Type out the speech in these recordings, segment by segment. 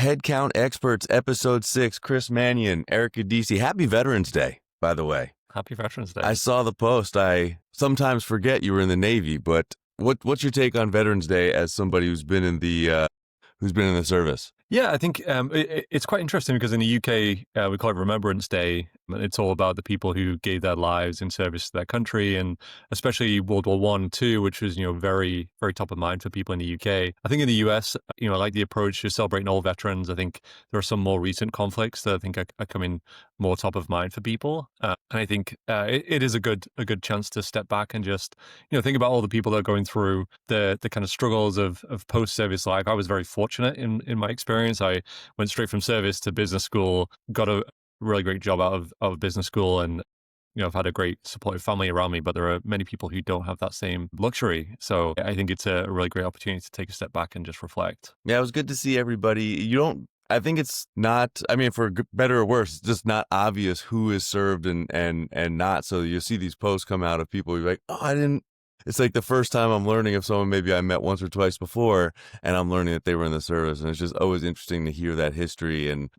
Headcount Experts, Episode 6, Chris Mannion, Eric Guidice. Happy Veterans Day, by the way. Happy Veterans Day. I saw the post. I sometimes forget you were in the Navy, but what's your take on Veterans Day as somebody who's been in the service? Yeah, I think it's quite interesting because in the UK, we call it Remembrance Day. And it's all about the people who gave their lives in service to their country, and especially World War I and II, which was, very, very top of mind for people in the UK. I think in the US, I like the approach to celebrating all veterans. I think there are some more recent conflicts that I think are coming more top of mind for people. And I think it is a good chance to step back and just, think about all the people that are going through the kind of struggles of post-service life. I was very fortunate in my experience. I went straight from service to business school, got a really great job out of business school, and I've had a great supportive family around me, but there are many people who don't have that same luxury. So I think it's a really great opportunity to take a step back and just reflect. Yeah, it was good to see everybody. I think it's not, for better or worse, it's just not obvious who is served and not. So you see these posts come out of people who are like, it's like the first time I'm learning of someone maybe I met once or twice before, and I'm learning that they were in the service. And it's just always interesting to hear that history. And,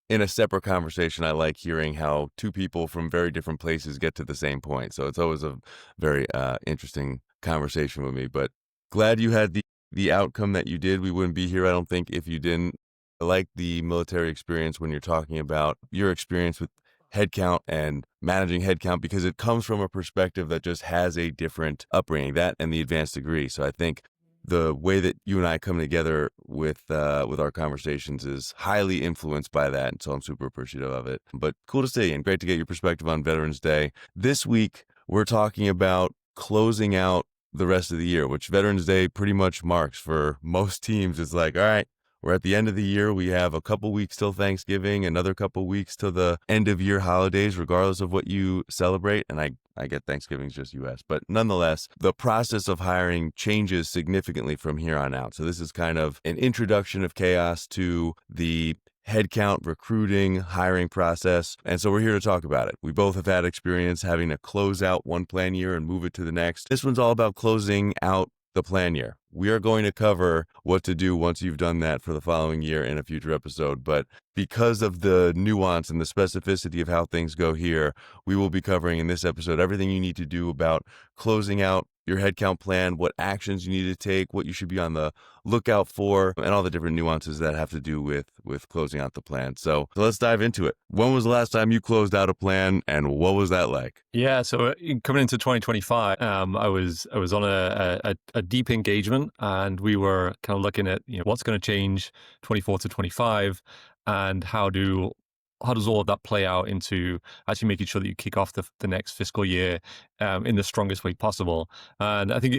in a separate conversation, I like hearing how two people from very different places get to the same point. So it's always a very interesting conversation with me. But glad you had the outcome that you did. We wouldn't be here, I don't think, if you didn't. I like the military experience when you're talking about your experience with headcount and managing headcount, because it comes from a perspective that just has a different upbringing, that and the advanced degree. So I think the way that you and I come together with our conversations is highly influenced by that. And so I'm super appreciative of it. But cool to see and great to get your perspective on Veterans Day. This week, we're talking about closing out the rest of the year, which Veterans Day pretty much marks for most teams. It's like, all right, we're at the end of the year. We have a couple weeks till Thanksgiving, another couple weeks till the end of year holidays, regardless of what you celebrate. And I get Thanksgiving's just U.S., but nonetheless, the process of hiring changes significantly from here on out. So this is kind of an introduction of chaos to the headcount, recruiting, hiring process. And so we're here to talk about it. We both have had experience having to close out one plan year and move it to the next. This one's all about closing out the plan year. We are going to cover what to do once you've done that for the following year in a future episode. But because of the nuance and the specificity of how things go here, we will be covering in this episode everything you need to do about closing out your headcount plan, what actions you need to take, what you should be on the lookout for, and all the different nuances that have to do with closing out the plan. So let's dive into it. When was the last time you closed out a plan, and what was that like? Yeah, so coming into 2025, I was on a deep engagement, and we were kind of looking at what's going to change 24 to 25, and how does all of that play out into actually making sure that you kick off the next fiscal year in the strongest way possible. And I think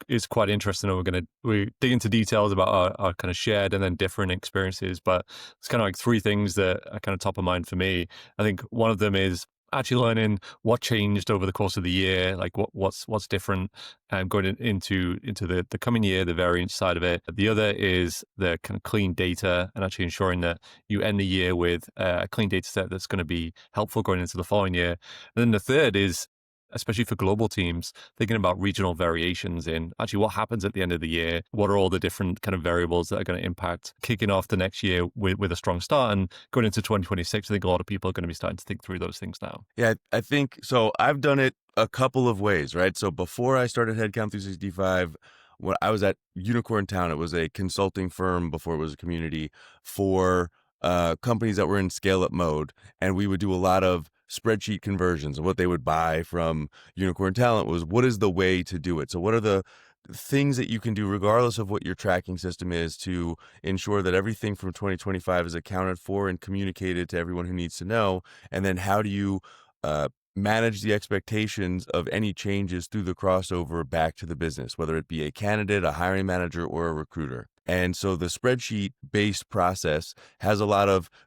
it's quite interesting. And we dig into details about our kind of shared and then different experiences, but it's kind of like three things that are kind of top of mind for me. I think one of them is actually learning what changed over the course of the year, like what's different going into the coming year, the variance side of it. The other is the kind of clean data and actually ensuring that you end the year with a clean data set that's going to be helpful going into the following year. And then the third is, especially for global teams, thinking about regional variations in actually what happens at the end of the year. What are all the different kind of variables that are going to impact kicking off the next year with a strong start, and going into 2026, I think a lot of people are going to be starting to think through those things now. Yeah, I think so. I've done it a couple of ways, right? So before I started Headcount 365, when I was at Unicorn Town, it was a consulting firm before it was a community for companies that were in scale-up mode, and we would do a lot of spreadsheet conversions. And what they would buy from Unicorn Talent was, what is the way to do it? So what are the things that you can do regardless of what your tracking system is to ensure that everything from 2025 is accounted for and communicated to everyone who needs to know? And then how do you manage the expectations of any changes through the crossover back to the business, whether it be a candidate, a hiring manager, or a recruiter? And so the spreadsheet-based process has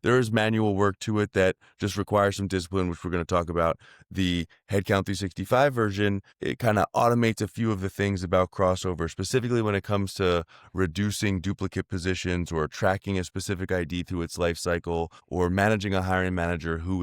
there is manual work to it that just requires some discipline, which we're going to talk about. The Headcount 365 version, it kind of automates a few of the things about crossover, specifically when it comes to reducing duplicate positions or tracking a specific ID through its life cycle, or managing a hiring manager who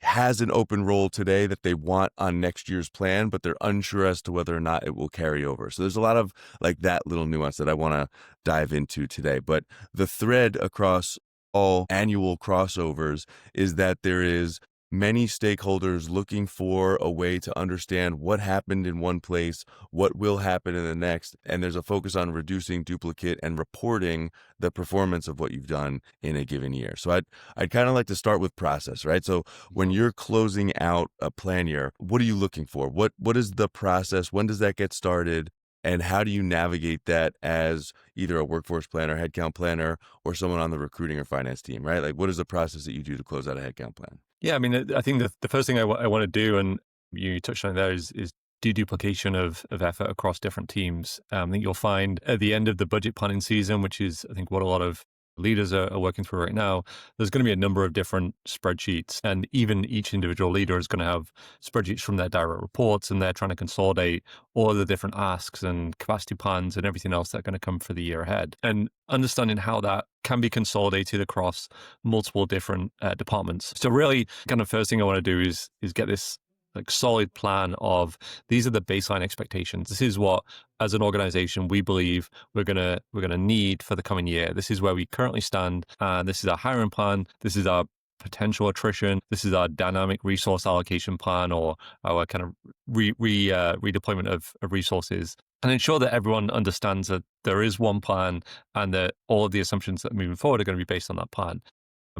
has an open role today that they want on next year's plan, but they're unsure as to whether or not it will carry over. So there's a lot of like that little nuance that I want to dive into today. But the thread across all annual crossovers is that there is many stakeholders looking for a way to understand what happened in one place, what will happen in the next, and there's a focus on reducing duplicate and reporting the performance of what you've done in a given year. So I'd kind of like to start with process, right? So when you're closing out a plan year, what are you looking for? What is the process? When does that get started? And how do you navigate that as either a workforce planner, headcount planner, or someone on the recruiting or finance team, right? Like, what is the process that you do to close out a headcount plan? Yeah, I mean, I think the first thing I want to do, and you touched on it there, is deduplication of effort across different teams. I think you'll find at the end of the budget planning season, which is, I think, what a lot of leaders are working through right now, there's going to be a number of different spreadsheets, and even each individual leader is going to have spreadsheets from their direct reports, and they're trying to consolidate all of the different asks and capacity plans and everything else that are going to come for the year ahead. And understanding how that can be consolidated across multiple different departments. So really, kind of first thing I want to do is get this like solid plan of these are the baseline expectations. This is what, as an organization, we believe we're gonna need for the coming year. This is where we currently stand, and this is our hiring plan. This is our potential attrition. This is our dynamic resource allocation plan, or our kind of redeployment of resources, and ensure that everyone understands that there is one plan and that all of the assumptions that are moving forward are going to be based on that plan.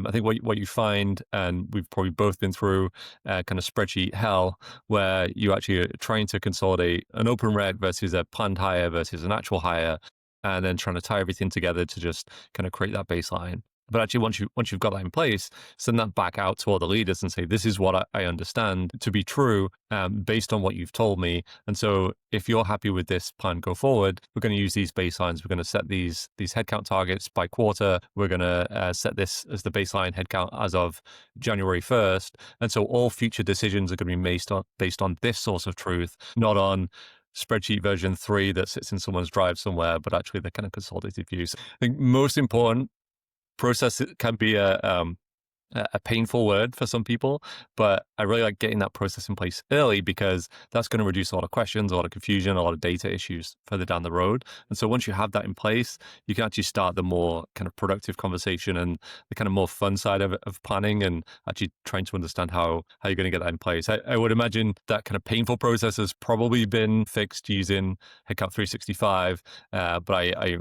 I think what you find, and we've probably both been through kind of spreadsheet hell, where you actually are trying to consolidate an open rec versus a planned hire versus an actual hire, and then trying to tie everything together to just kind of create that baseline. But actually, once you've got that in place, send that back out to all the leaders and say, this is what I understand to be true based on what you've told me. And so if you're happy with this plan go forward, we're going to use these baselines. We're going to set these headcount targets by quarter. We're going to set this as the baseline headcount as of January 1st. And so all future decisions are going to be based on this source of truth, not on spreadsheet version 3 that sits in someone's drive somewhere, but actually the kind of consolidated views. I think most important, process can be a painful word for some people, but I really like getting that process in place early because that's going to reduce a lot of questions, a lot of confusion, a lot of data issues further down the road. And so once you have that in place, you can actually start the more kind of productive conversation and the kind of more fun side of planning, and actually trying to understand how you're going to get that in place. I would imagine that kind of painful process has probably been fixed using Headcount 365, but I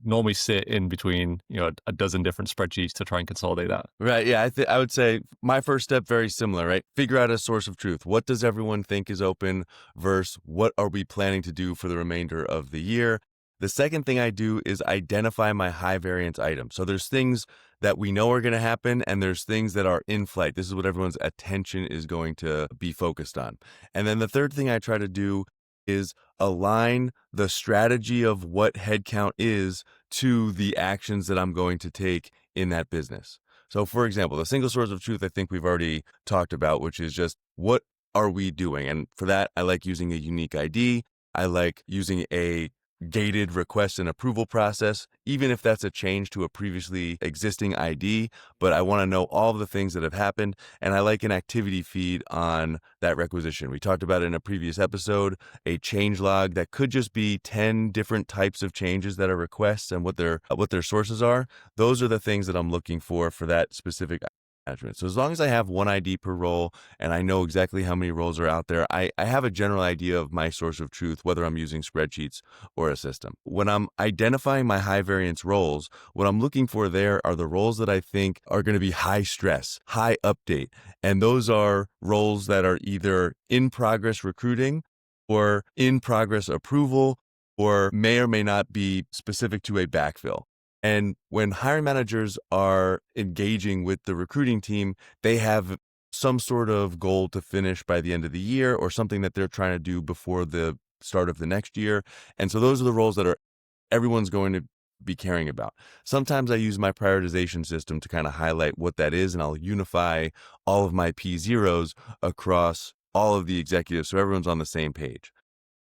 normally sit in between a dozen different spreadsheets to try and consolidate that. Right. Yeah. I would say my first step, very similar, right? Figure out a source of truth. What does everyone think is open versus what are we planning to do for the remainder of the year? The second thing I do is identify my high variance items. So there's things that we know are going to happen, and there's things that are in flight. This is what everyone's attention is going to be focused on. And then the third thing I try to do is align the strategy of what headcount is to the actions that I'm going to take in that business. So for example, the single source of truth I think we've already talked about, which is just what are we doing? And for that, I like using a unique ID. I like using a gated request and approval process, even if that's a change to a previously existing ID, but I want to know all of the things that have happened. And I like an activity feed on that requisition. We talked about it in a previous episode, a change log that could just be 10 different types of changes that are requests and what their sources are. Those are the things that I'm looking for that specific management. So as long as I have one ID per role and I know exactly how many roles are out there, I have a general idea of my source of truth, whether I'm using spreadsheets or a system. When I'm identifying my high variance roles, what I'm looking for there are the roles that I think are going to be high stress, high update. And those are roles that are either in progress recruiting or in progress approval, or may not be specific to a backfill. And when hiring managers are engaging with the recruiting team, they have some sort of goal to finish by the end of the year or something that they're trying to do before the start of the next year. And so those are the roles that everyone's going to be caring about. Sometimes I use my prioritization system to kind of highlight what that is, and I'll unify all of my P0s across all of the executives so everyone's on the same page.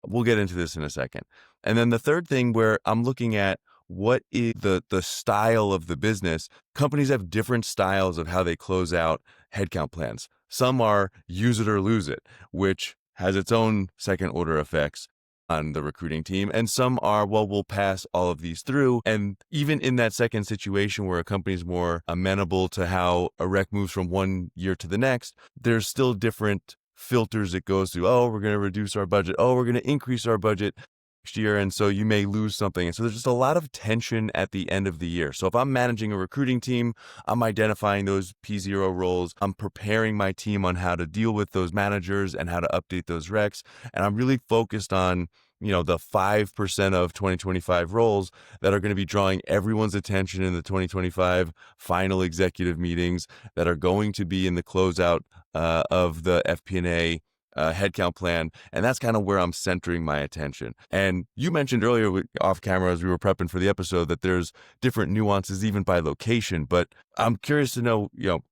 We'll get into this in a second. And then the third thing, where I'm looking at what is the style of the business. Companies have different styles of how they close out headcount plans. Some are use it or lose it, which has its own second order effects. on the recruiting team, and some are, well, we'll pass all of these through. And even in that second situation where a company is more amenable to how a rec moves from one year to the next, there's still different filters it goes through. Oh, we're going to reduce our budget. Oh, we're going to increase our budget next year. And so you may lose something. And so there's just a lot of tension at the end of the year. So if I'm managing a recruiting team, I'm identifying those P0 roles. I'm preparing my team on how to deal with those managers and how to update those recs. And I'm really focused on, the 5% of 2025 roles that are going to be drawing everyone's attention in the 2025 final executive meetings, that are going to be in the closeout of the FP&A headcount plan. And that's kind of where I'm centering my attention. And you mentioned earlier off camera as we were prepping for the episode that there's different nuances even by location. But I'm curious to know,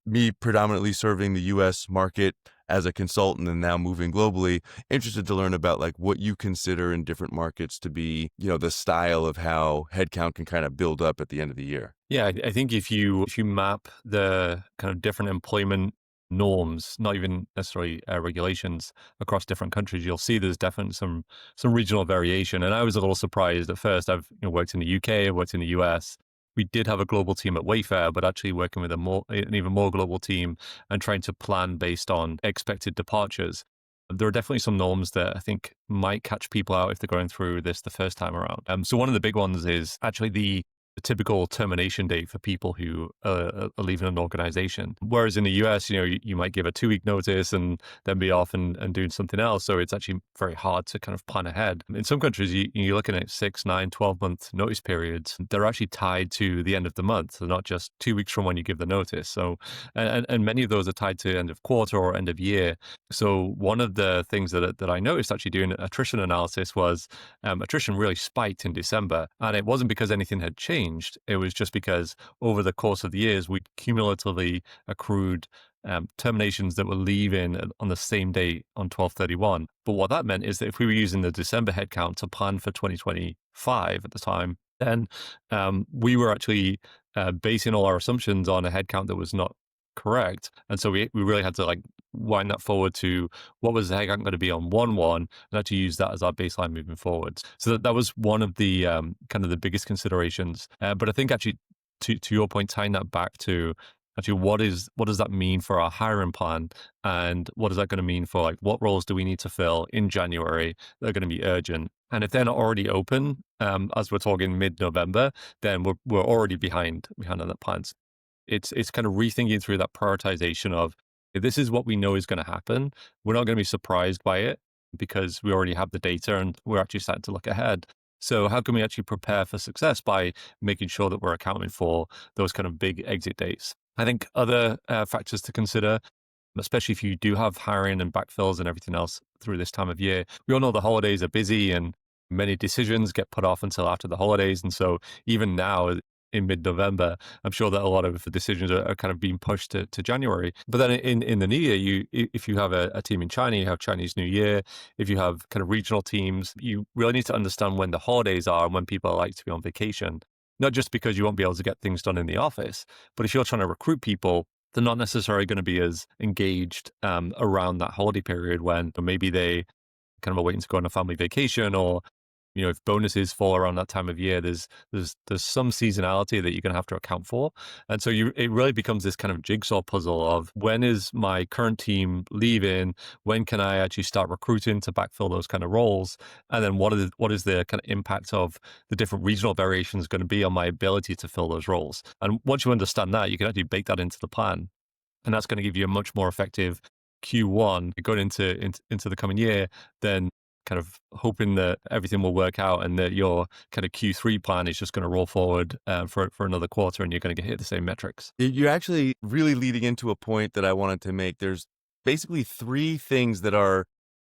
me predominantly serving the US market as a consultant and now moving globally, interested to learn about like what you consider in different markets to be, the style of how headcount can kind of build up at the end of the year. Yeah, I think if you map the kind of different employment norms, not even necessarily regulations across different countries, you'll see there's definitely some regional variation. And I was a little surprised at first. I've worked in the UK, I've worked in the US. We did have a global team at Wayfair, but actually working with an even more global team and trying to plan based on expected departures. There are definitely some norms that I think might catch people out if they're going through this the first time around. So one of the big ones is actually the typical termination date for people who are leaving an organization. Whereas in the US, you might give a 2-week notice and then be off and doing something else. So it's actually very hard to kind of plan ahead. In some countries, you're looking at 6, 9, 12-month notice periods. They're actually tied to the end of the month. They're not just 2 weeks from when you give the notice. So, and many of those are tied to end of quarter or end of year. So one of the things that I noticed actually doing attrition analysis was attrition really spiked in December. And it wasn't because anything had changed. It was just because over the course of the years, we cumulatively accrued terminations that were leaving on the same day on 12/31. But what that meant is that if we were using the December headcount to plan for 2025 at the time, then we were actually basing all our assumptions on a headcount that was not correct. And so we really had to like wind that forward to what was the headcount going to be on 1/1 and actually use that as our baseline moving forward. So that was one of the kind of the biggest considerations. But I think actually to your point, tying that back to actually what does that mean for our hiring plan, and what is that going to mean for like what roles do we need to fill in January that are going to be urgent? And if they're not already open, as we're talking mid-November, then we're already behind on that plan. It's kind of rethinking through that prioritization of, if this is what we know is going to happen, we're not going to be surprised by it because we already have the data and we're actually starting to look ahead. So how can we actually prepare for success by making sure that we're accounting for those kind of big exit dates? I think other factors to consider, especially if you do have hiring and backfills and everything else through this time of year. We all know the holidays are busy and many decisions get put off until after the holidays. And so even now in mid-November, I'm sure that a lot of the decisions are kind of being pushed to January. But then in the new year, if you have a team in China, you have Chinese New Year. If you have kind of regional teams, you really need to understand when the holidays are and when people like to be on vacation. Not just because you won't be able to get things done in the office, but if you're trying to recruit people, they're not necessarily going to be as engaged around that holiday period when maybe they kind of are waiting to go on a family vacation, or if bonuses fall around that time of year, there's some seasonality that you're going to have to account for. And so it really becomes this kind of jigsaw puzzle of, when is my current team leaving? When can I actually start recruiting to backfill those kind of roles? And then what is the kind of impact of the different regional variations going to be on my ability to fill those roles? And once you understand that, you can actually bake that into the plan. And that's going to give you a much more effective Q1 going into the coming year than kind of hoping that everything will work out and that your kind of Q3 plan is just going to roll forward for another quarter and you're going to hit the same metrics. You're actually really leading into a point that I wanted to make. There's basically 3 things that are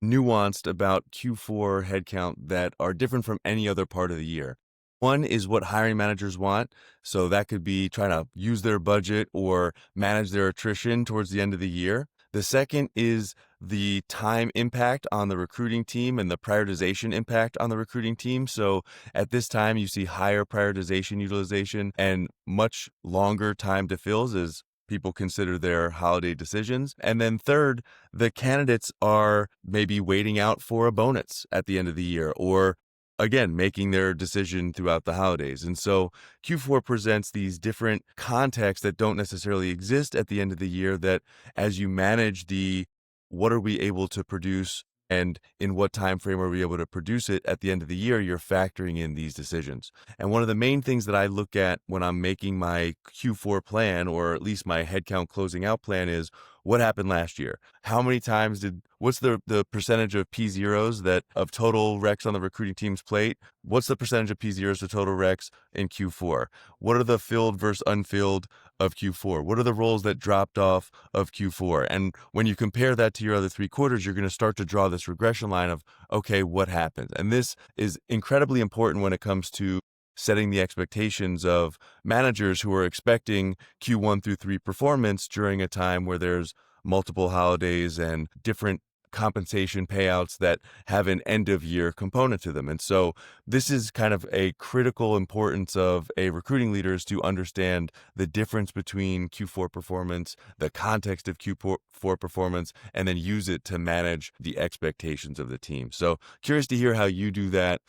nuanced about Q4 headcount that are different from any other part of the year. One is what hiring managers want. So that could be trying to use their budget or manage their attrition towards the end of the year. The second is the time impact on the recruiting team and the prioritization impact on the recruiting team. So at this time, you see higher prioritization utilization and much longer time to fills as people consider their holiday decisions. And then third, the candidates are maybe waiting out for a bonus at the end of the year, or again, making their decision throughout the holidays. And so Q4 presents these different contexts that don't necessarily exist at the end of the year, that as you manage the what are we able to produce and in what time frame are we able to produce it at the end of the year, you're factoring in these decisions. And one of the main things that I look at when I'm making my Q4 plan, or at least my headcount closing out plan, is what happened last year. How many times what's the percentage of P0s that of total recs on the recruiting team's plate? What's the percentage of P0s to total recs in Q4? What are the filled versus unfilled of Q4? What are the roles that dropped off of Q4? And when you compare that to your other 3 quarters, you're going to start to draw this regression line of, okay, what happens? And this is incredibly important when it comes to setting the expectations of managers who are expecting Q1 through 3 performance during a time where there's multiple holidays and different compensation payouts that have an end of year component to them. And so this is kind of a critical importance of a recruiting leader, is to understand the difference between Q4 performance, the context of Q4 performance, and then use it to manage the expectations of the team. So curious to hear how you do that.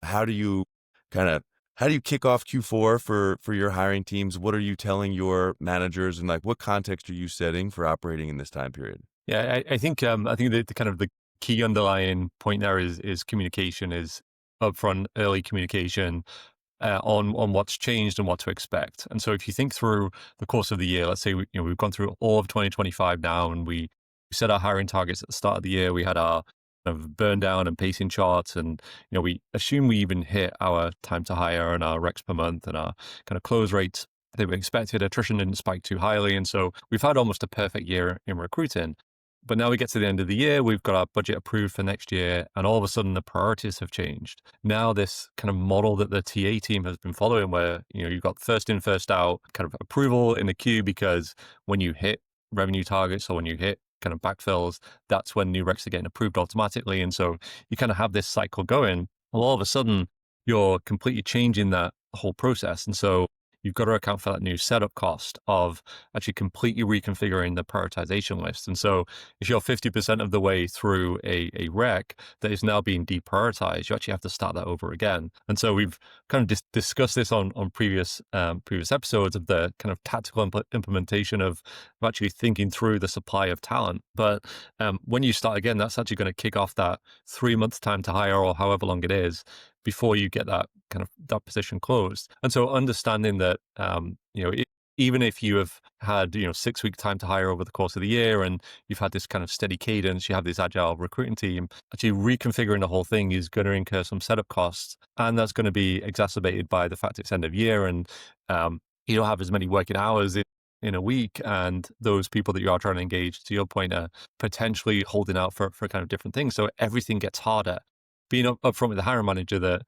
How do you kind of how do you kick off Q4 for your hiring teams? What are you telling your managers, and like what context are you setting for operating in this time period? Yeah, I think the kind of the key underlying point there is communication, is upfront early communication on what's changed and what to expect. And so if you think through the course of the year, let's say we've gone through all of 2025 now, and we set our hiring targets at the start of the year. We had our kind of burn down and pacing charts, and we assume we even hit our time to hire and our recs per month and our kind of close rates that we expected. Attrition didn't spike too highly, and so we've had almost a perfect year in recruiting. But now we get to the end of the year, we've got our budget approved for next year, and all of a sudden the priorities have changed. Now this kind of model that the TA team has been following, where you've got first in, first out kind of approval in the queue, because when you hit revenue targets or when you hit kind of backfills, that's when new recs are getting approved automatically. And so you kind of have this cycle going. Well, all of a sudden you're completely changing that whole process. And so you've got to account for that new setup cost of actually completely reconfiguring the prioritization list. And so if you're 50% of the way through a rec that is now being deprioritized, you actually have to start that over again. And so we've kind of discussed this on previous episodes of the kind of tactical implementation of actually thinking through the supply of talent. But when you start again, that's actually going to kick off that 3-month time to hire, or however long it is, before you get that kind of that position closed. And so understanding that, even if you have had, 6-week time to hire over the course of the year, and you've had this kind of steady cadence, you have this agile recruiting team, actually reconfiguring the whole thing is going to incur some setup costs. And that's going to be exacerbated by the fact it's end of year, and you don't have as many working hours in a week. And those people that you are trying to engage, to your point, are potentially holding out for kind of different things. So everything gets harder. Being upfront with the hiring manager that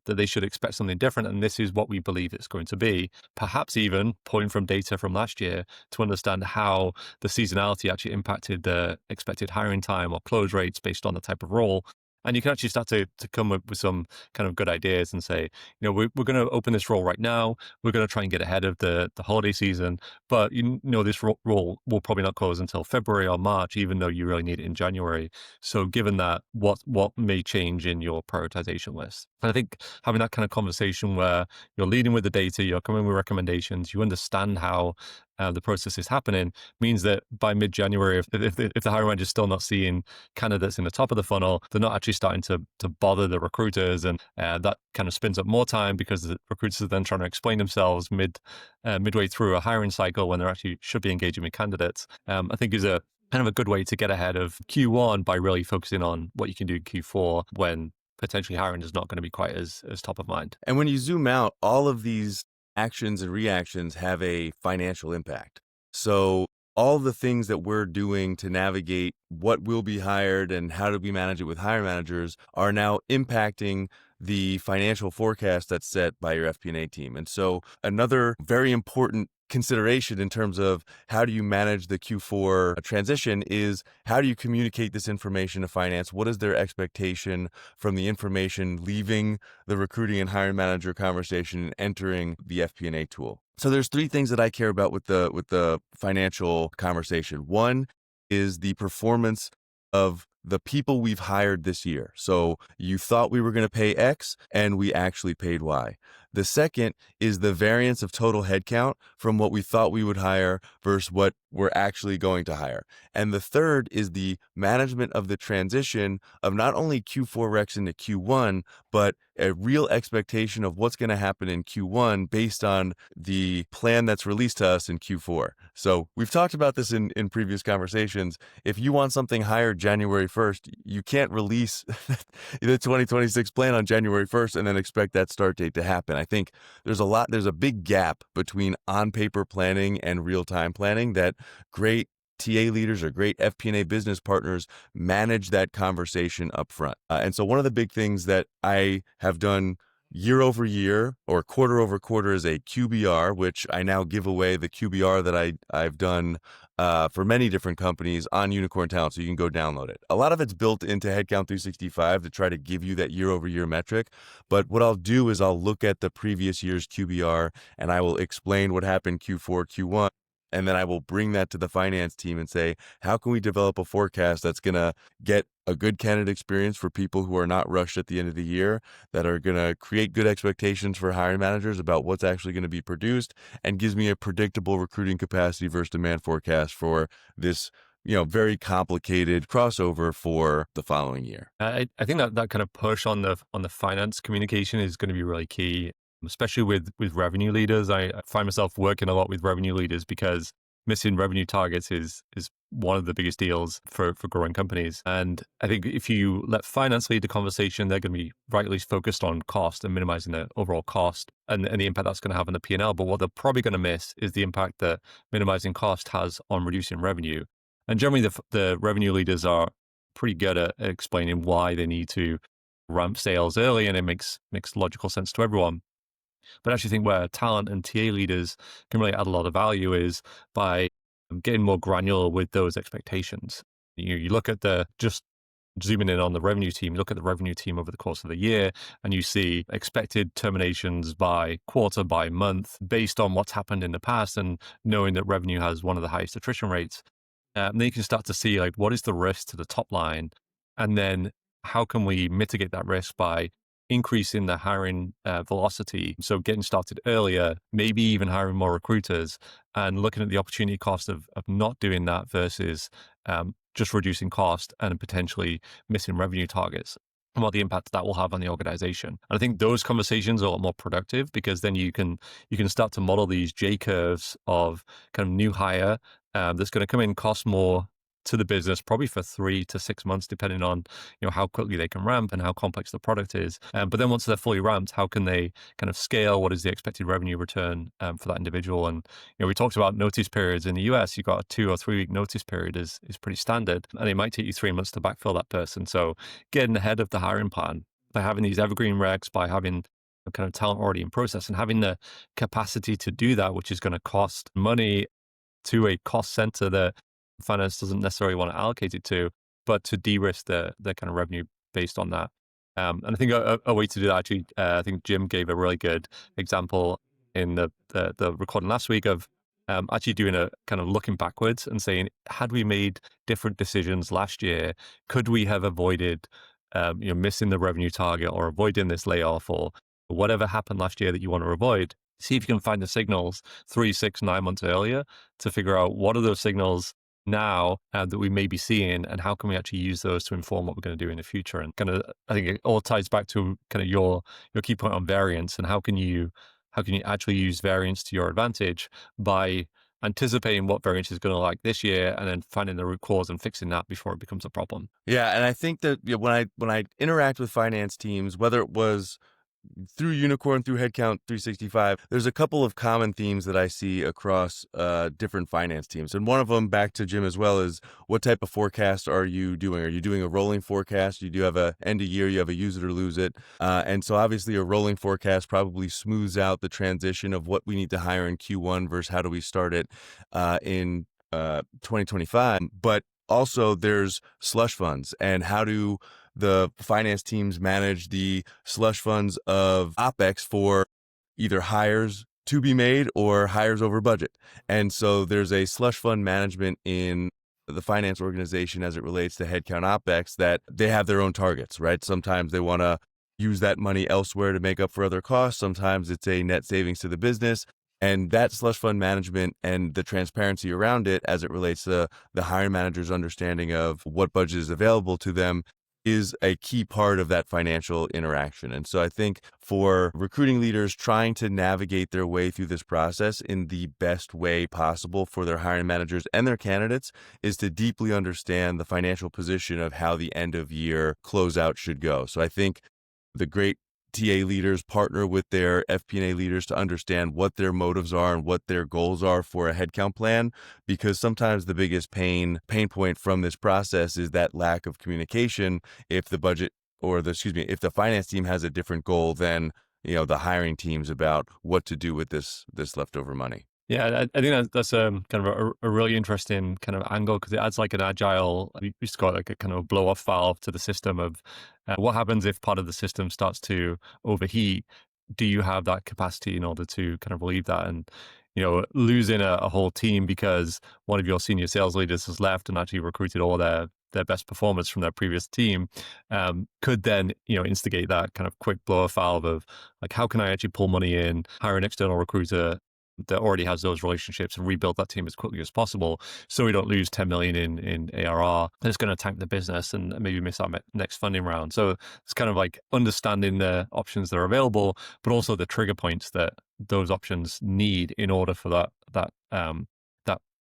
they should expect something different, and this is what we believe it's going to be. Perhaps even pulling from data from last year to understand how the seasonality actually impacted the expected hiring time or close rates based on the type of role. And you can actually start to come up with some kind of good ideas and say, we're going to open this role right now. We're going to try and get ahead of the holiday season. But, this role will probably not close until February or March, even though you really need it in January. So given that, what may change in your prioritization list? And I think having that kind of conversation where you're leading with the data, you're coming with recommendations, you understand how the process is happening, means that by mid-January, if the hiring manager is still not seeing candidates in the top of the funnel, they're not actually starting to bother the recruiters, and that kind of spins up more time, because the recruiters are then trying to explain themselves midway through a hiring cycle when they actually should be engaging with candidates. I think is a kind of a good way to get ahead of Q1 by really focusing on what you can do in Q4 when potentially hiring is not going to be quite as top of mind. And when you zoom out, all of these actions and reactions have a financial impact. So all the things that we're doing to navigate what will be hired and how do we manage it with hiring managers are now impacting the financial forecast that's set by your FP&A team. And so another very important consideration in terms of how do you manage the Q4 transition is how do you communicate this information to finance? What is their expectation from the information leaving the recruiting and hiring manager conversation and entering the FP&A tool? So there's three things that I care about with the financial conversation. One is the performance of the people we've hired this year. So you thought we were going to pay X and we actually paid Y. The second is the variance of total headcount from what we thought we would hire versus what we're actually going to hire. And the third is the management of the transition of not only Q4 recs into Q1, but a real expectation of what's going to happen in Q1 based on the plan that's released to us in Q4. So we've talked about this in previous conversations. If you want something hired January 1st, you can't release the 2026 plan on January 1st and then expect that start date to happen. I think there's a big gap between on-paper planning and real-time planning that great TA leaders or great FP&A business partners manage that conversation up front. And so one of the big things that I have done year over year or quarter over quarter is a QBR, which I now give away the QBR that I've done for many different companies on Unicorn Talent, so you can go download it. A lot of it's built into Headcount 365 to try to give you that year over year metric. But what I'll do is I'll look at the previous year's QBR and I will explain what happened Q4, Q1. And then I will bring that to the finance team and say, how can we develop a forecast that's going to get a good candidate experience for people who are not rushed at the end of the year, that are going to create good expectations for hiring managers about what's actually going to be produced, and gives me a predictable recruiting capacity versus demand forecast for this, very complicated crossover for the following year. I think that kind of push on the finance communication is going to be really key, especially with revenue leaders. I find myself working a lot with revenue leaders because missing revenue targets is one of the biggest deals for growing companies. And I think if you let finance lead the conversation, they're going to be rightly focused on cost and minimizing the overall cost and the impact that's going to have on the P&L. But what they're probably going to miss is the impact that minimizing cost has on reducing revenue. And generally, the revenue leaders are pretty good at explaining why they need to ramp sales early, and it makes logical sense to everyone. But I actually think where talent and TA leaders can really add a lot of value is by getting more granular with those expectations. You look at just zooming in on the revenue team, you look at the revenue team over the course of the year, and you see expected terminations by quarter, by month, based on what's happened in the past, and knowing that revenue has one of the highest attrition rates. And then you can start to see, like, what is the risk to the top line? And then how can we mitigate that risk by increasing the hiring velocity? So getting started earlier, maybe even hiring more recruiters, and looking at the opportunity cost of not doing that versus just reducing cost and potentially missing revenue targets, and what the impact that will have on the organization. And I think those conversations are a lot more productive because then you can start to model these J curves of kind of new hire that's going to come in, cost more to the business, probably for 3 to 6 months, depending on how quickly they can ramp and how complex the product is. But then once they're fully ramped, how can they kind of scale? What is the expected revenue return for that individual? And we talked about notice periods in the US. You've got a 2 or 3 week notice period is pretty standard, and it might take you 3 months to backfill that person. So getting ahead of the hiring plan by having these evergreen recs, by having kind of talent already in process, and having the capacity to do that, which is going to cost money to a cost center that finance doesn't necessarily want to allocate it to, but to de-risk the kind of revenue based on that. And I think a way to do that, actually, I think Jim gave a really good example in the recording last week of actually doing a kind of looking backwards and saying, had we made different decisions last year, could we have avoided missing the revenue target or avoiding this layoff or whatever happened last year that you want to avoid? See if you can find the signals 3, 6, 9 months earlier to figure out what are those signals now that we may be seeing, and how can we actually use those to inform what we're going to do in the future. And kind of, I think it all ties back to kind of your key point on variance, and how can you actually use variance to your advantage by anticipating what variance is going to like this year, and then finding the root cause and fixing that before it becomes a problem. Yeah, and I think that when I interact with finance teams, whether it was through Unicorn, through Headcount 365, there's a couple of common themes that I see across different finance teams. And one of them, back to Jim as well, is what type of forecast are you doing? Are you doing a rolling forecast? You do have a end of year, you have a use it or lose it. And so obviously a rolling forecast probably smooths out the transition of what we need to hire in Q1 versus how do we start it in 2025. But also there's slush funds, and how do the finance teams manage the slush funds of OpEx for either hires to be made or hires over budget. And so there's a slush fund management in the finance organization as it relates to headcount OpEx, that they have their own targets, right? Sometimes they want to use that money elsewhere to make up for other costs. Sometimes it's a net savings to the business. And that slush fund management and the transparency around it as it relates to the hiring manager's understanding of what budget is available to them is a key part of that financial interaction. And so I think for recruiting leaders trying to navigate their way through this process in the best way possible for their hiring managers and their candidates is to deeply understand the financial position of how the end of year closeout should go. So I think the great TA leaders partner with their FP&A leaders to understand what their motives are and what their goals are for a headcount plan, because sometimes the biggest pain point from this process is that lack of communication. If the budget or if the finance team has a different goal than, the hiring teams about what to do with this leftover money. Yeah, I think that's kind of a really interesting kind of angle, because it adds like an agile, we just got like a kind of blow off valve to the system of what happens if part of the system starts to overheat. Do you have that capacity in order to kind of relieve that? And losing a whole team because one of your senior sales leaders has left and actually recruited all their best performers from their previous team, could then instigate that kind of quick blow off valve of like, how can I actually pull money in, hire an external recruiter that already has those relationships and rebuild that team as quickly as possible, so we don't lose 10 million in ARR. That's going to tank the business and maybe miss our next funding round. So it's kind of like understanding the options that are available, but also the trigger points that those options need in order for that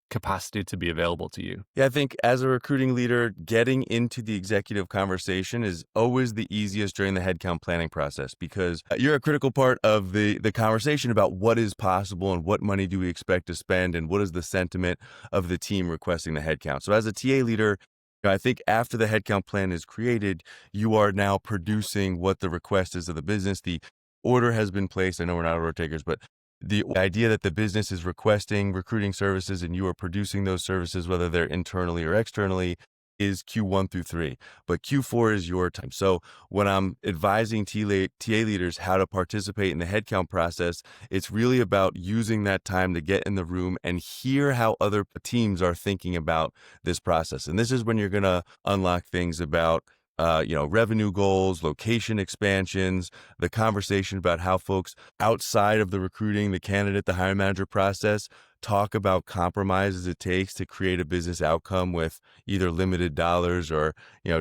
capacity to be available to you. Yeah, I think as a recruiting leader, getting into the executive conversation is always the easiest during the headcount planning process, because you're a critical part of the conversation about what is possible and what money do we expect to spend and what is the sentiment of the team requesting the headcount. So as a TA leader, I think after the headcount plan is created, you are now producing what the request is of the business. The order has been placed. I know we're not order takers, but the idea that the business is requesting recruiting services and you are producing those services, whether they're internally or externally, is Q1 through 3. But Q4 is your time. So when I'm advising TA leaders how to participate in the headcount process, it's really about using that time to get in the room and hear how other teams are thinking about this process. And this is when you're going to unlock things about revenue goals, location expansions, the conversation about how folks outside of the recruiting, the candidate, the hiring manager process talk about compromises it takes to create a business outcome with either limited dollars or,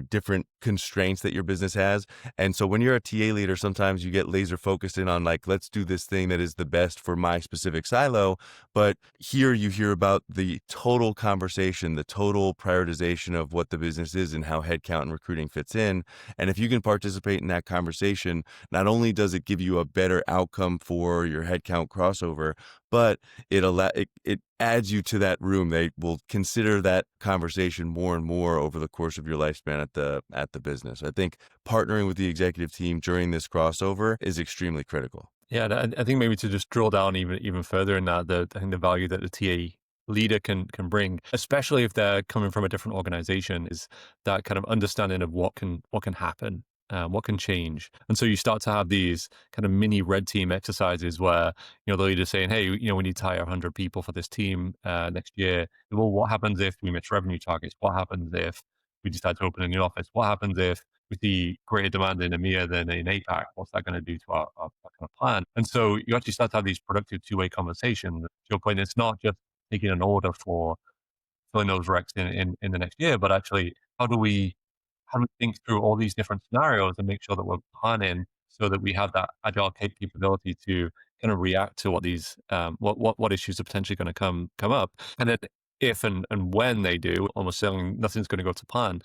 different constraints that your business has. And so when you're a TA leader, sometimes you get laser focused in on like, let's do this thing that is the best for my specific silo. But here you hear about the total conversation, the total prioritization of what the business is and how headcount and recruiting fits in. And if you can participate in that conversation, not only does it give you a better outcome for your headcount crossover, but it adds you to that room. They will consider that conversation more and more over the course of your lifespan at the business. I think partnering with the executive team during this crossover is extremely critical. Yeah, I think maybe to just drill down even further in that, I think the value that the TA leader can bring, especially if they're coming from a different organization, is that kind of understanding of what can happen, what can change. And so you start to have these kind of mini red team exercises where, the leader's saying, hey, we need to hire 100 people for this team next year. Well, what happens if we miss revenue targets? What happens if we decide to open a new office? What happens if we see greater demand in EMEA than in APAC? What's that going to do to our kind of plan? And so you actually start to have these productive two-way conversations. To your point, it's not just taking an order for filling those recs in the next year, but actually, how do we think through all these different scenarios and make sure that we're planning so that we have that agile capability to kind of react to what these what issues are potentially going to come up, and then if and when they do, almost certainly nothing's going to go to plan.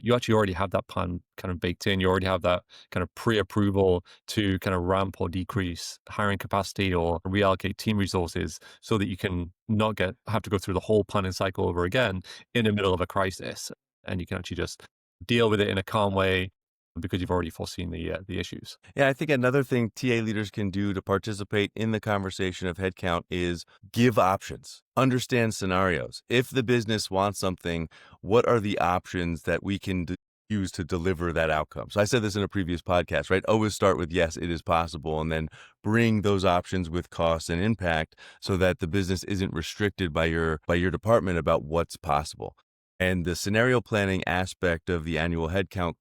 you actually already have that plan kind of baked in. You already have that kind of pre-approval to kind of ramp or decrease hiring capacity or reallocate team resources so that you can not have to go through the whole planning cycle over again in the middle of a crisis. And you can actually just deal with it in a calm way because you've already foreseen the issues. Yeah, I think another thing TA leaders can do to participate in the conversation of headcount is give options, understand scenarios. If the business wants something, what are the options that we can use to deliver that outcome? So I said this in a previous podcast, right? Always start with yes, it is possible, and then bring those options with cost and impact so that the business isn't restricted by your department about what's possible. And the scenario planning aspect of the annual headcount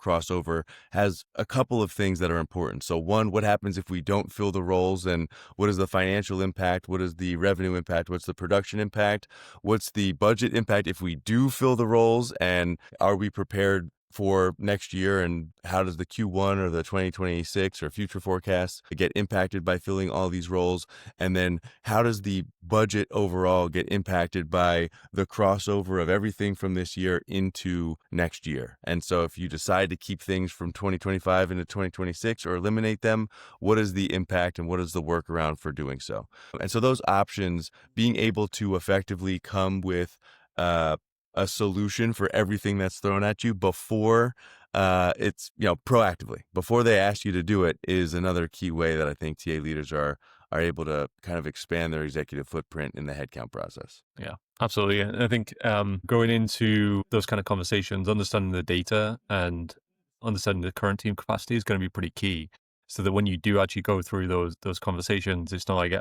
crossover has a couple of things that are important. So one, what happens if we don't fill the roles, and what is the financial impact? What is the revenue impact? What's the production impact? What's the budget impact if we do fill the roles? And are we prepared for next year? And how does the Q1 or the 2026 or future forecasts get impacted by filling all these roles? And then how does the budget overall get impacted by the crossover of everything from this year into next year? And so if you decide to keep things from 2025 into 2026 or eliminate them, what is the impact and what is the workaround for doing so? And so those options, being able to effectively come with a solution for everything that's thrown at you before it's, proactively, before they ask you to do it, is another key way that I think TA leaders are able to kind of expand their executive footprint in the headcount process. Yeah, absolutely. And I think going into those kind of conversations, understanding the data and understanding the current team capacity is going to be pretty key. So that when you do actually go through those conversations, it's not like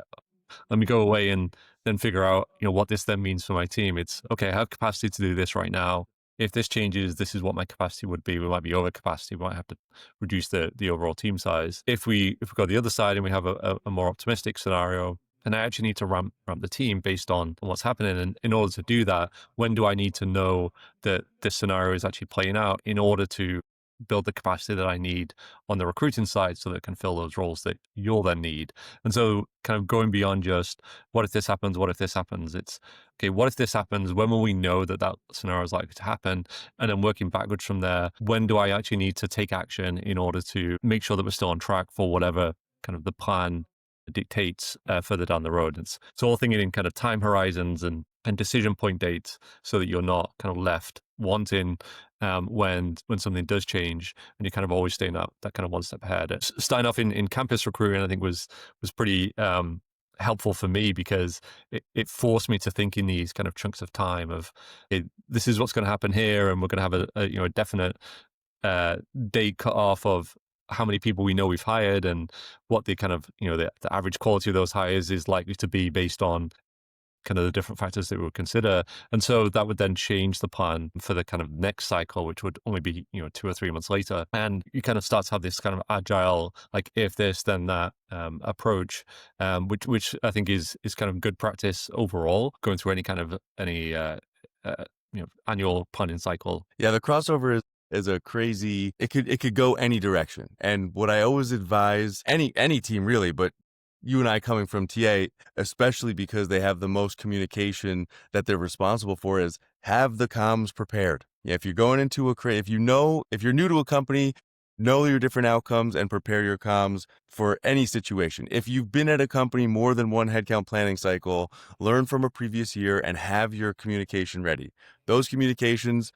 let me go away and then figure out, what this then means for my team. It's okay, I have capacity to do this right now. If this changes, this is what my capacity would be. We might be over capacity. We might have to reduce the overall team size. If we go the other side and we have a more optimistic scenario, then I actually need to ramp the team based on what's happening. And in order to do that, when do I need to know that this scenario is actually playing out in order to build the capacity that I need on the recruiting side so that it can fill those roles that you'll then need. And so kind of going beyond just what if this happens, what if this happens, it's okay, what if this happens, when will we know that that scenario is likely to happen? And then working backwards from there, when do I actually need to take action in order to make sure that we're still on track for whatever kind of the plan dictates further down the road. It's all thinking in kind of time horizons and decision point dates so that you're not kind of left wanting when something does change, and you're kind of always staying that kind of one step ahead. Starting off in campus recruiting, I think was pretty helpful for me because it forced me to think in these kind of chunks of time of this is what's going to happen here, and we're going to have a definite date cut off of how many people we know we've hired and what the kind of the average quality of those hires is likely to be based on kind of the different factors that we would consider. And so that would then change the plan for the kind of next cycle, which would only be 2 or 3 months later. And you kind of start to have this kind of agile, like if this then that approach, which I think is kind of good practice overall going through any annual planning cycle. Yeah, the crossover is a crazy, it could go any direction. And what I always advise any team really, but you and I coming from TA, especially because they have the most communication that they're responsible for, is have the comms prepared. Yeah, if you're going into if you're new to a company, know your different outcomes and prepare your comms for any situation. If you've been at a company more than one headcount planning cycle, learn from a previous year and have your communication ready. Those communications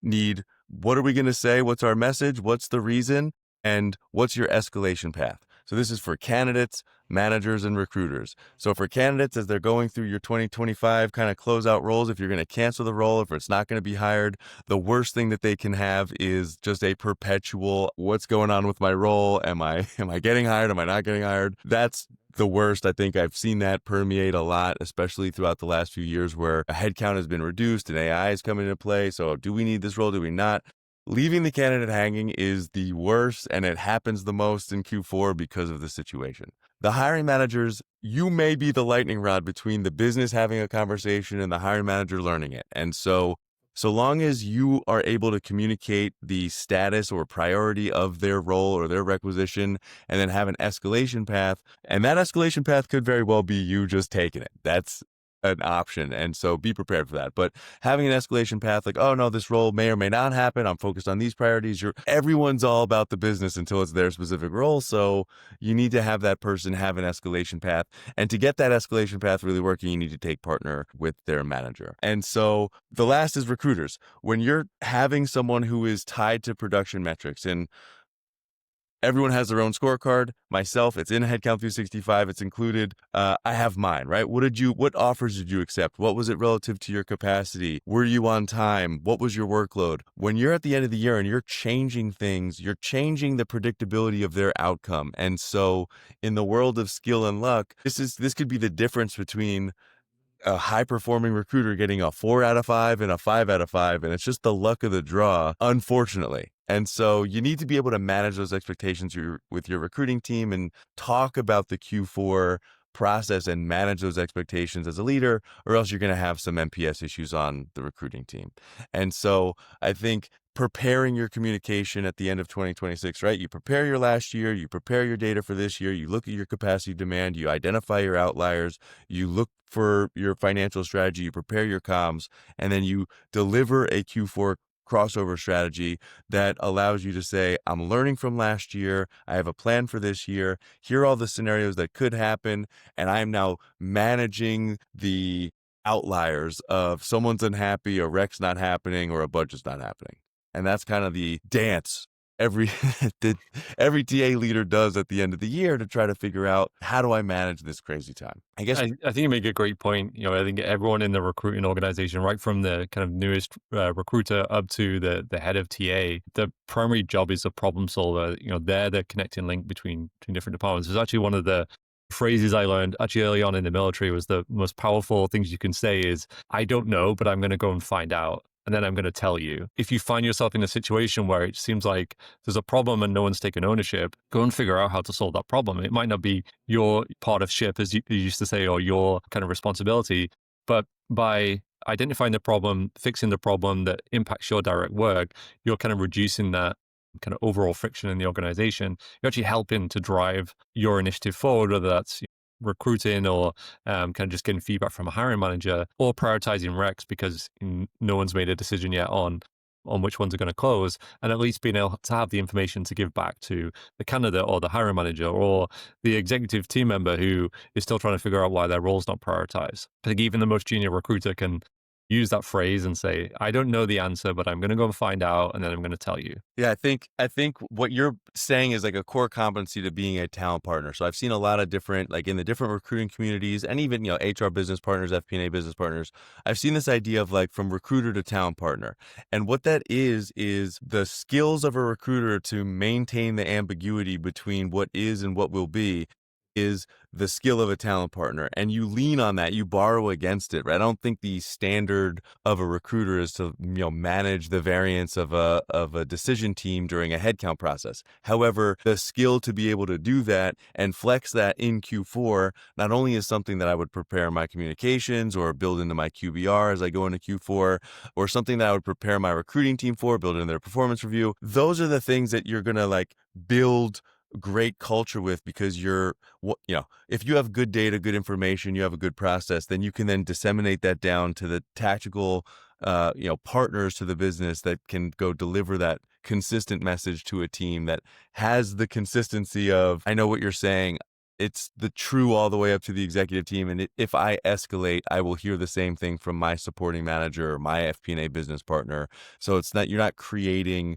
need, what are we going to say? What's our message? What's the reason? And what's your escalation path? So this is for candidates, managers, and recruiters. So for candidates, as they're going through your 2025 kind of closeout roles, if you're going to cancel the role, if it's not going to be hired, the worst thing that they can have is just a perpetual, what's going on with my role? Am I getting hired? Am I not getting hired? That's the worst. I think I've seen that permeate a lot, especially throughout the last few years where a headcount has been reduced and AI is coming into play. So do we need this role? Do we not? Leaving the candidate hanging is the worst, and it happens the most in Q4 because of the situation. The hiring managers, you may be the lightning rod between the business having a conversation and the hiring manager learning it. And so long as you are able to communicate the status or priority of their role or their requisition and then have an escalation path, and that escalation path could very well be you just taking it. That's an option. And so be prepared for that. But having an escalation path, like, oh no, this role may or may not happen. I'm focused on these priorities. Everyone's all about the business until it's their specific role. So you need to have that person have an escalation path. And to get that escalation path really working, you need to take partner with their manager. And so the last is recruiters. When you're having someone who is tied to production metrics, and everyone has their own scorecard. Myself, it's in Headcount 365. It's included. I have mine, right? What offers did you accept? What was it relative to your capacity? Were you on time? What was your workload? When you're at the end of the year and you're changing things, you're changing the predictability of their outcome. And so in the world of skill and luck, this could be the difference between a high performing recruiter getting a 4 out of 5 and a 5 out of 5. And it's just the luck of the draw, unfortunately. And so you need to be able to manage those expectations with your recruiting team and talk about the Q4 process and manage those expectations as a leader, or else you're going to have some MPS issues on the recruiting team. And so I think preparing your communication at the end of 2026, right? You prepare your last year, you prepare your data for this year, you look at your capacity demand, you identify your outliers, you look for your financial strategy, you prepare your comms, and then you deliver a Q4 crossover strategy that allows you to say, I'm learning from last year. I have a plan for this year. Here are all the scenarios that could happen. And I'm now managing the outliers of someone's unhappy, a rec's not happening, or a budget's not happening. And that's kind of the dance every every TA leader does at the end of the year to try to figure out, how do I manage this crazy time? I guess I think you make a great point. I think everyone in the recruiting organization, right from the kind of newest recruiter up to the head of TA, the primary job is a problem solver. They're the connecting link between different departments. It's actually one of the phrases I learned actually early on in the military. Was the most powerful things you can say is, I don't know, but I'm going to go and find out. And then I'm going to tell you. If you find yourself in a situation where it seems like there's a problem and no one's taken ownership, go and figure out how to solve that problem. It might not be your part of ship, as you used to say, or your kind of responsibility, but by identifying the problem, fixing the problem that impacts your direct work, you're kind of reducing that kind of overall friction in the organization. You're actually helping to drive your initiative forward, whether that's recruiting or kind of just getting feedback from a hiring manager, or prioritizing recs because no one's made a decision yet on which ones are going to close, and at least being able to have the information to give back to the candidate or the hiring manager or the executive team member who is still trying to figure out why their role's not prioritized. I think even the most junior recruiter can use that phrase and say, I don't know the answer, but I'm going to go and find out, and then I'm going to tell you. Yeah, I think what you're saying is like a core competency to being a talent partner. So I've seen a lot of different, like in the different recruiting communities, and even, HR business partners, FP&A business partners, I've seen this idea of like from recruiter to talent partner. And what that is the skills of a recruiter to maintain the ambiguity between what is and what will be is the skill of a talent partner, and you lean on that, you borrow against it, right? I don't think the standard of a recruiter is to, manage the variance of a decision team during a headcount process. However, the skill to be able to do that and flex that in Q4 not only is something that I would prepare my communications or build into my QBR as I go into Q4, or something that I would prepare my recruiting team for, build into their performance review. Those are the things that you're going to like build great culture with, because if you have good data, good information, you have a good process, then you can then disseminate that down to the tactical partners to the business that can go deliver that consistent message to a team that has the consistency of, I know what you're saying, it's the true all the way up to the executive team, and if I escalate, I will hear the same thing from my supporting manager or my FP&A business partner. So you're not creating,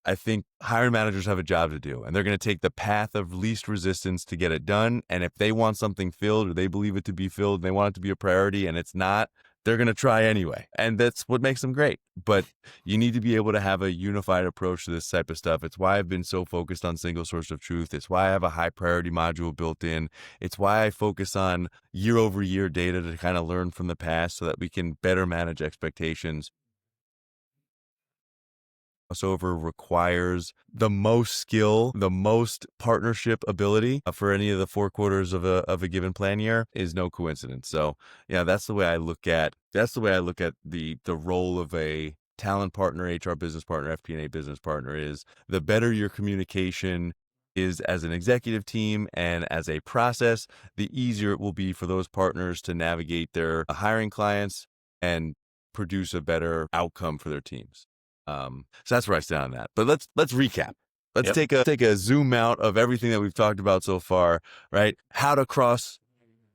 I think hiring managers have a job to do, and they're going to take the path of least resistance to get it done. And if they want something filled, or they believe it to be filled, and they want it to be a priority, and it's not, they're going to try anyway. And that's what makes them great. But you need to be able to have a unified approach to this type of stuff. It's why I've been so focused on single source of truth. It's why I have a high priority module built in. It's why I focus on year over year data to kind of learn from the past so that we can better manage expectations. Crossover requires the most skill, the most partnership ability for any of the 4 quarters of a given plan year is no coincidence. So yeah, that's the way I look at the role of a talent partner, HR business partner, FP&A business partner, is the better your communication is as an executive team and as a process, the easier it will be for those partners to navigate their hiring clients and produce a better outcome for their teams. So that's where I stand on that. But let's recap. Let's Yep. take a zoom out of everything that we've talked about so far, right? How to cross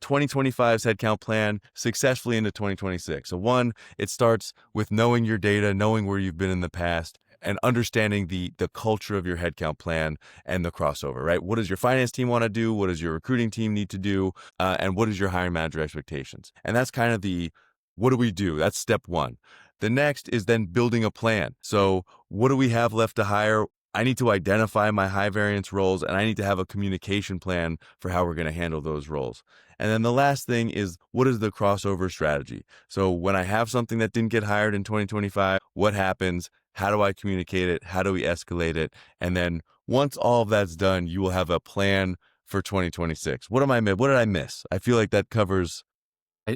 2025's headcount plan successfully into 2026. So one, it starts with knowing your data, knowing where you've been in the past, and understanding the culture of your headcount plan and the crossover, right? What does your finance team want to do? What does your recruiting team need to do? And what is your hiring manager expectations? And that's kind of the, what do we do? That's step one. The next is then building a plan. So what do we have left to hire? I need to identify my high variance roles, and I need to have a communication plan for how we're going to handle those roles. And then the last thing is, what is the crossover strategy? So when I have something that didn't get hired in 2025, what happens? How do I communicate it? How do we escalate it? And then once all of that's done, you will have a plan for 2026. What did I miss? I feel like that covers.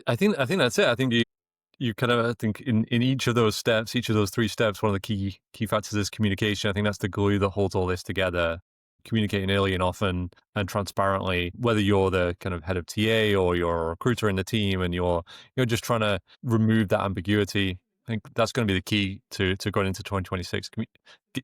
I think that's it. I think you kind of, I think in each of those steps, each of those three steps, one of the key factors is communication. I think that's the glue that holds all this together. Communicating early and often and transparently, whether you're the kind of head of TA or you're a recruiter in the team and you're just trying to remove that ambiguity. I think that's going to be the key to going into 2026.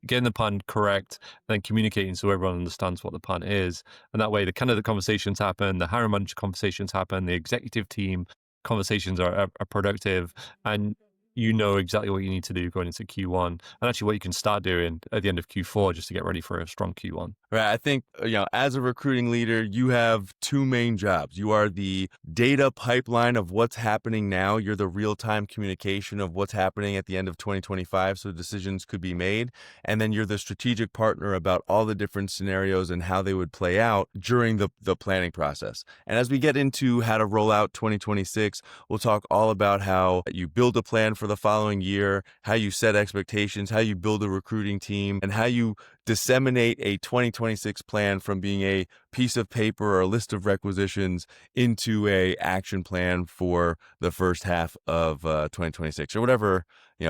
Getting the plan correct, and then communicating so everyone understands what the plan is. And that way, the conversations happen, the hiring manager conversations happen, the executive team conversations are productive, and you know exactly what you need to do going into Q1, and actually what you can start doing at the end of Q4 just to get ready for a strong Q1. Right. I think, as a recruiting leader, you have two main jobs. You are the data pipeline of what's happening now. You're the real-time communication of what's happening at the end of 2025 so decisions could be made. And then you're the strategic partner about all the different scenarios and how they would play out during the planning process. And as we get into how to roll out 2026, we'll talk all about how you build a plan for the following year, how you set expectations, how you build a recruiting team, and how you disseminate a 2026 plan from being a piece of paper or a list of requisitions into a action plan for the first half of 2026 or whatever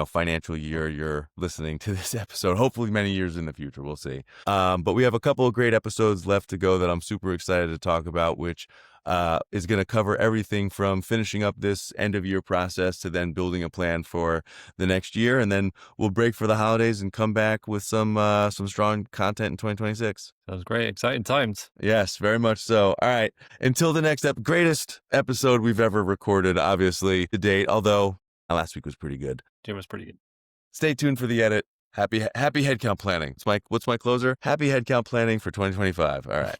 financial year you're listening to this episode. Hopefully many years in the future, we'll see. But we have a couple of great episodes left to go that I'm super excited to talk about, which is going to cover everything from finishing up this end of year process to then building a plan for the next year. And then we'll break for the holidays and come back with some strong content in 2026. Sounds great. Exciting times. Yes, very much so. All right. Until the next greatest episode we've ever recorded, obviously, to date, although last week was pretty good. Jim was pretty good. Stay tuned for the edit. Happy headcount planning. What's my closer? Happy headcount planning for 2025. All right.